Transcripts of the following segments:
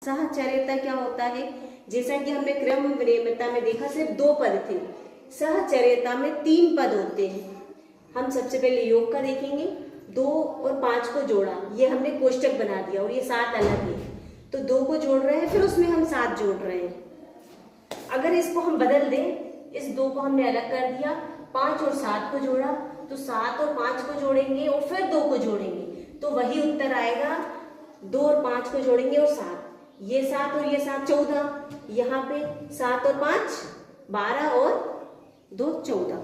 सहचर्यता क्या होता है? जैसा कि हमने क्रम विनियमितता में देखा सिर्फ 2 पद थे, सहचर्यता में 3 पद होते हैं। हम सबसे पहले योग का देखेंगे। 2 और 5 को जोड़ा, ये हमने कोष्टक बना दिया और ये 7 अलग है, तो 2 को जोड़ रहे हैं, फिर उसमें हम 7 जोड़ रहे हैं। अगर इसको हम बदल दें, इस 2 को हमने अलग कर दिया, 5 और 7 को जोड़ा, तो 7 और 5 को जोड़ेंगे और फिर 2 को जोड़ेंगे, तो वही उत्तर आएगा। 2 और 5 को जोड़ेंगे और 7, ये 7 और ये 7 14, यहाँ पे 7 और 5 12 और 2 14,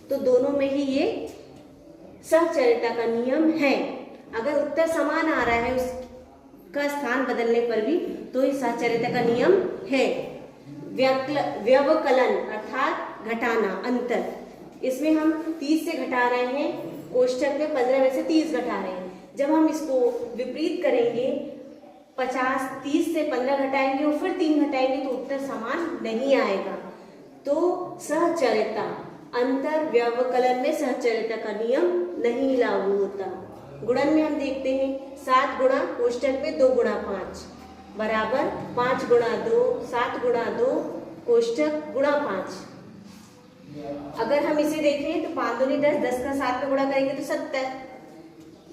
तो दोनों में ही ये सहचर्यता का नियम है। अगर उत्तर समान आ रहा है उसका स्थान बदलने पर भी, तो ये सहचर्यता का नियम है। व्यवकलन अर्थात घटाना, अंतर, इसमें हम 30 से घटा रहे हैं, कोष्टक में 15 में से 30 घटा रहे हैं। जब हम इसको विपरीत करेंगे, 30 से 15 घटाएंगे और फिर 3 घटाएंगे, तो उत्तर समान नहीं आएगा। तो सहचर्यता, अंतर व्यवकलन में सहचर्यता का नियम नहीं लागू होता। गुणन में हम देखते हैं, 7 गुणा कोष्टक में 2 गुणा 5 बराबर 5 गुणा 2, 7 गुणा 2 कोष्टक गुणा 5। अगर हम इसे देखें तो 5 दूनी 10, 10 का 7 में गुणा करेंगे तो 70।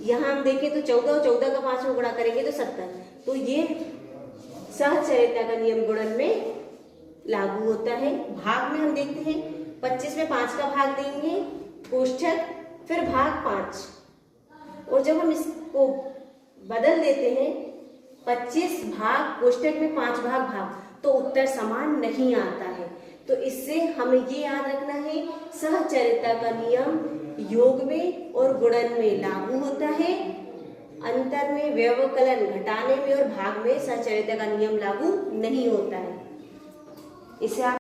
यहाँ हम देखें तो 14 और 14 का 5 में गुणा करेंगे तो 70। तो ये सहचर्यता का नियम गुणन में लागू होता है। भाग में हम देखते हैं, 25 में 5 का भाग देंगे कोष्टक, फिर भाग 5, और जब हम इसको बदल देते हैं 25 भाग कोष्टक में 5 भाग, तो उत्तर समान नहीं आता है। तो इससे हमें ये याद रखना है, सहचर्यता का नियम योग में और गुणन में लागू होता है, अंतर में, व्यवकलन घटाने में और भाग में सहचर्यता का नियम लागू नहीं होता है। इसे आप